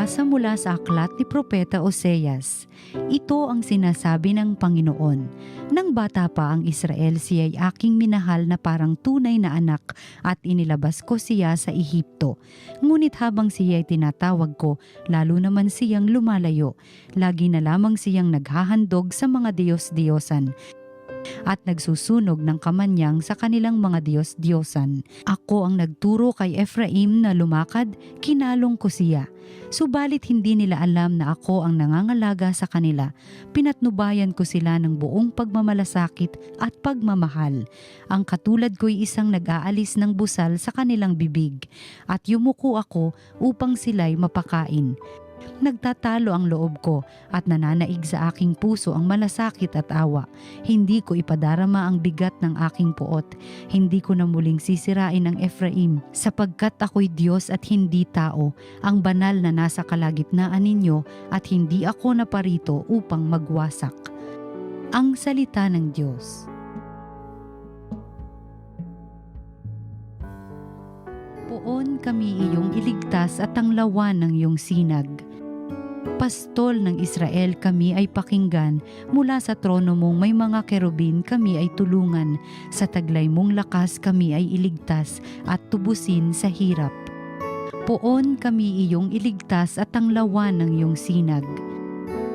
Pagbasa mula sa aklat ni Propeta Oseas. Ito ang sinasabi ng Panginoon. Nang bata pa ang Israel, siya'y aking minahal na parang tunay na anak at inilabas ko siya sa Ehipto. Ngunit habang siya'y tinatawag ko, lalo naman siyang lumalayo. Lagi na lamang siyang naghahandog sa mga Diyos-Diyosan at nagsusunog ng kamanyang sa kanilang mga Diyos-Diyosan. Ako ang nagturo kay Ephraim na lumakad, kinalong ko siya. Subalit hindi nila alam na ako ang nangangalaga sa kanila. Pinatnubayan ko sila ng buong pagmamalasakit at pagmamahal. Ang katulad ko'y isang nag-aalis ng busal sa kanilang bibig, at yumuko ako upang sila'y mapakain. Nagtatalo ang loob ko at nananaig sa aking puso ang malasakit at awa. Hindi ko ipadarama ang bigat ng aking puot. Hindi ko na muling sisirain ang Ephraim, sapagkat ako'y Diyos at hindi tao, ang banal na nasa kalagitnaan ninyo, at hindi ako naparito upang magwasak. Ang salita ng Diyos. Poon kami iyong iligtas at tanglawan ng iyong sinag. Pastol ng Israel, kami ay pakinggan. Mula sa trono mong may mga kerubin, kami ay tulungan. Sa taglay mong lakas, kami ay iligtas at tubusin sa hirap. Poon kami iyong iligtas at tanglawan ng iyong sinag.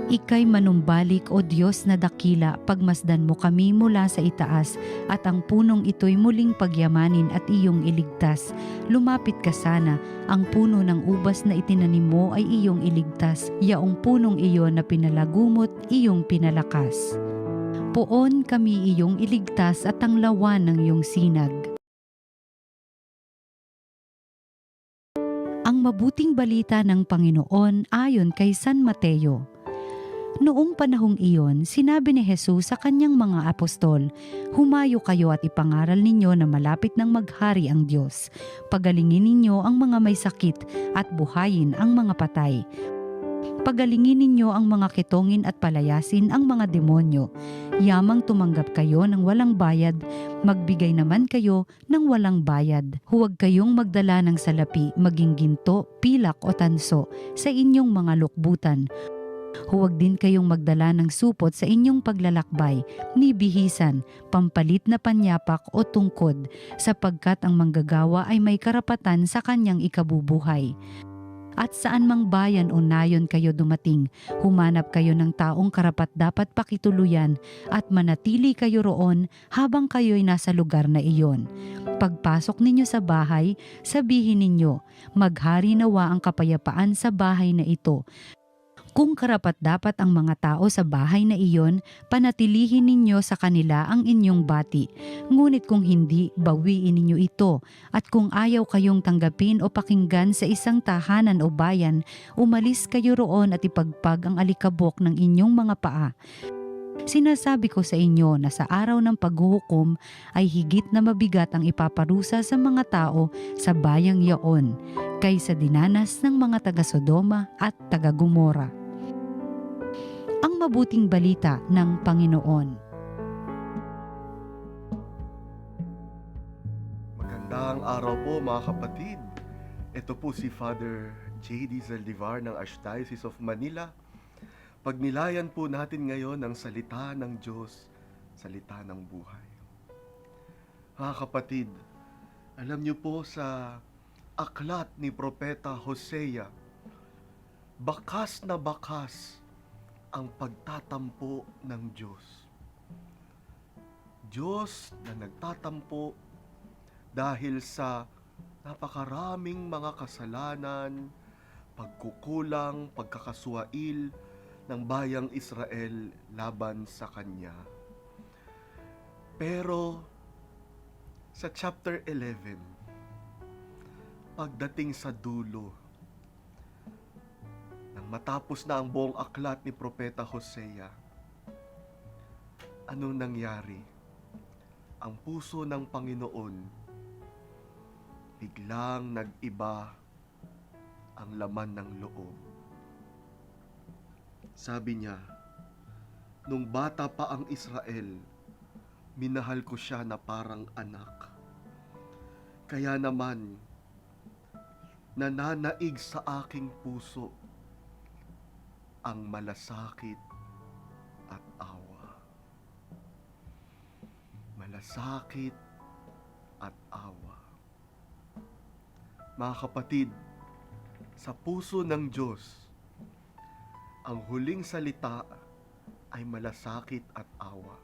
Ika'y manumbalik, o Diyos na dakila, pagmasdan mo kami mula sa itaas, at ang punong ito'y muling pagyamanin at iyong iligtas. Lumapit ka sana, ang puno ng ubas na itinanim mo ay iyong iligtas, yaong punong iyon na pinalagumot, iyong pinalakas. Poon kami iyong iligtas at tanglawan ng iyong sinag. Ang mabuting balita ng Panginoon ayon kay San Mateo. Noong panahong iyon, sinabi ni Jesus sa kanyang mga apostol, "Humayo kayo at ipangaral ninyo na malapit nang maghari ang Diyos. Pagalingin ninyo ang mga may sakit at buhayin ang mga patay. Pagalingin ninyo ang mga kitongin at palayasin ang mga demonyo. Yamang tumanggap kayo ng walang bayad, magbigay naman kayo ng walang bayad. Huwag kayong magdala ng salapi, maging ginto, pilak o tanso sa inyong mga lukbutan. Huwag din kayong magdala ng supot sa inyong paglalakbay, ni bihisan, pampalit na panyapak o tungkod, sapagkat ang manggagawa ay may karapatan sa kanyang ikabubuhay. At saan mang bayan o nayon kayo dumating, humanap kayo ng taong karapat-dapat pakituluyan at manatili kayo roon habang kayo'y nasa lugar na iyon. Pagpasok ninyo sa bahay, sabihin ninyo, maghari nawa ang kapayapaan sa bahay na ito. Kung karapat-dapat ang mga tao sa bahay na iyon, panatilihin ninyo sa kanila ang inyong bati. Ngunit kung hindi, bawiin ninyo ito. At kung ayaw kayong tanggapin o pakinggan sa isang tahanan o bayan, umalis kayo roon at ipagpag ang alikabok ng inyong mga paa. Sinasabi ko sa inyo na sa araw ng paghuhukom ay higit na mabigat ang ipaparusa sa mga tao sa bayang yaon, kaysa dinanas ng mga taga-Sodoma at taga-Gomora. Ang mabuting balita ng Panginoon. Magandang araw po mga kapatid. Ito po si Father J.D. Zaldivar ng Archdiocese of Manila. Pagnilayan po natin ngayon ang salita ng Diyos, salita ng buhay. Mga kapatid, alam niyo po sa aklat ni Propeta Hosea, bakas na bakas ang pagtatampo ng Diyos. Diyos na nagtatampo dahil sa napakaraming mga kasalanan, pagkukulang, pagkakaswail ng bayang Israel laban sa Kanya. Pero sa chapter 11, pagdating sa dulo, nang matapos na ang buong aklat ni Propeta Hosea, anong nangyari? Ang puso ng Panginoon biglang nag-iba ang laman ng loob. Sabi niya, nung bata pa ang Israel, minahal ko siya na parang anak. Kaya naman, nananaig sa aking puso ang malasakit at awa. Malasakit at awa. Mga kapatid, sa puso ng Diyos, ang huling salita ay malasakit at awa.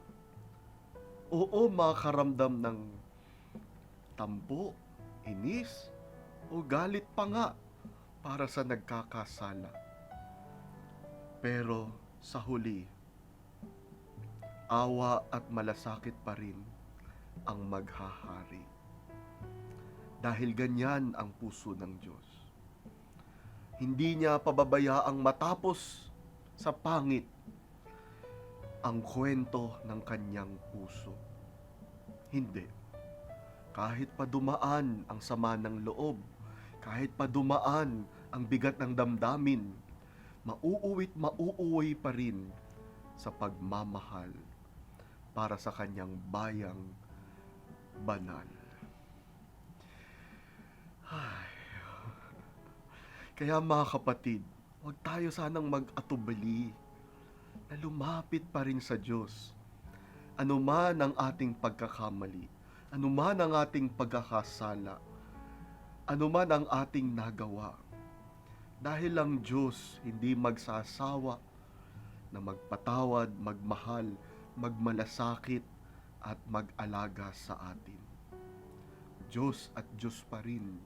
Oo, makaramdam ng tampo, inis, o galit pa nga para sa nagkakasala. Pero sa huli, awa at malasakit pa rin ang maghahari. Dahil ganyan ang puso ng Diyos. Hindi niya pababayaang matapos sa pangit ang kwento ng kanyang puso. Hindi. Kahit pa dumaan ang sama ng loob, kahit pa dumaan ang bigat ng damdamin, mauuwi pa rin sa pagmamahal para sa kanyang bayang banal. Ay. Kaya mga kapatid, huwag tayo sanang mag-atubali na lumapit pa rin sa Diyos. Ano man ang ating pagkakamali, ano man ang ating pagkakasala, ano man ang ating nagawa. Dahil ang Diyos hindi magsasawa na magpatawad, magmahal, magmalasakit at mag-alaga sa atin. Diyos at Diyos pa rin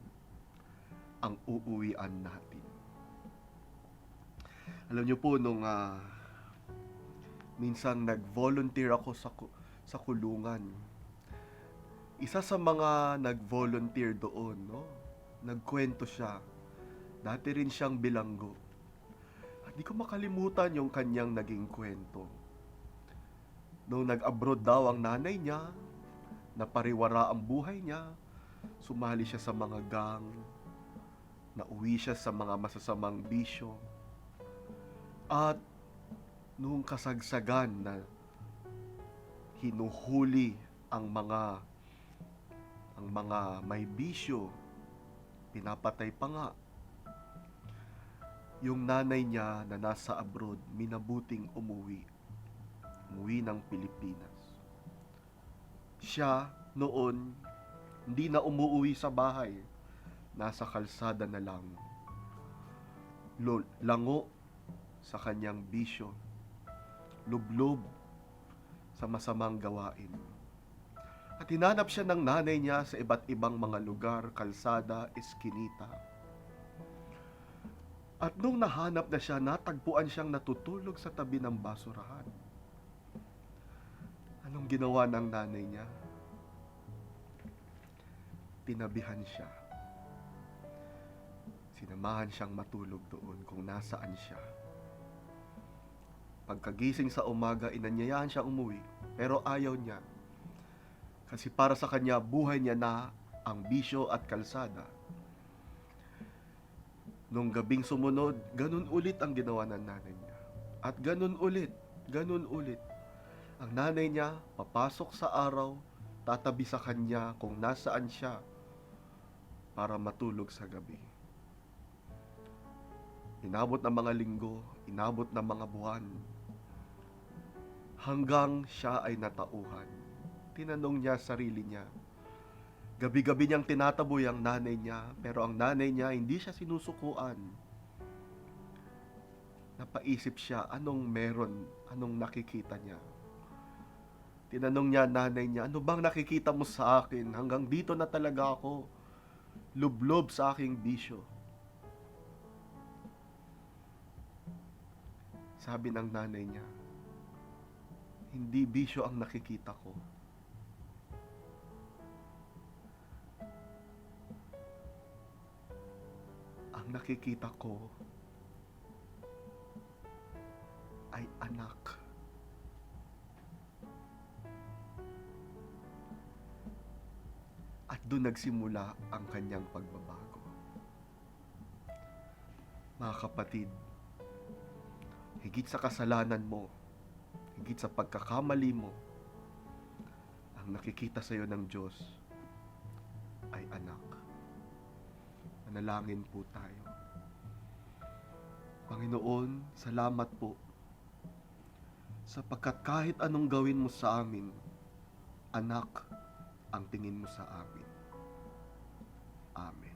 ang uuwian natin. Alam niyo po, nung minsan nag-volunteer ako sa kulungan, isa sa mga nag-volunteer doon, no? Nagkwento siya. Dati rin siyang bilanggo. At di ko makalimutan yung kanyang naging kwento. Nung nag-abroad daw ang nanay niya, napariwara ang buhay niya, sumali siya sa mga gang, nauwi siya sa mga masasamang bisyo. At nung kasagsagan na hinuhuli ang mga may bisyo, pinapatay pa nga. Yung nanay niya na nasa abroad, minabuting umuwi ng Pilipinas. Siya noon, hindi na umuwi sa bahay, nasa kalsada na lang. Lango sa kanyang bisyo, lublob sa masamang gawain. At hinanap siya ng nanay niya sa iba't ibang mga lugar, kalsada, eskinita. At nung nahanap na siya, natagpuan siyang natutulog sa tabi ng basurahan. Anong ginawa ng nanay niya? Tinabihan siya. Sinamahan siyang matulog doon kung nasaan siya. Pagkagising sa umaga, inanyayahan siya umuwi, pero ayaw niya. Kasi para sa kanya, buhay niya na ang bisyo at kalsada. Nung gabing sumunod, ganun ulit ang ginawa ng nanay niya. At ganun ulit. Ang nanay niya, papasok sa araw, tatabi sa kanya kung nasaan siya para matulog sa gabi. Inabot ng mga linggo, inabot ng mga buwan, hanggang siya ay natauhan. Tinanong niya sarili niya. Gabi-gabi niyang tinataboy ang nanay niya, pero ang nanay niya hindi siya sinusukuan. Napaisip siya, anong meron, anong nakikita niya. Tinanong niya nanay niya, ano bang nakikita mo sa akin? Hanggang dito na talaga ako, lublob sa aking bisyo. Sabi ng nanay niya, hindi bisyo ang nakikita ko. Ang nakikita ko ay anak. At doon nagsimula ang kanyang pagbabago. Mga kapatid, higit sa kasalanan mo, higit sa pagkakamali mo, ang nakikita sa iyo ng Diyos ay anak. Manalangin po tayo. Panginoon, salamat po sapagkat kahit anong gawin mo sa amin, anak ang tingin mo sa amin. Amen.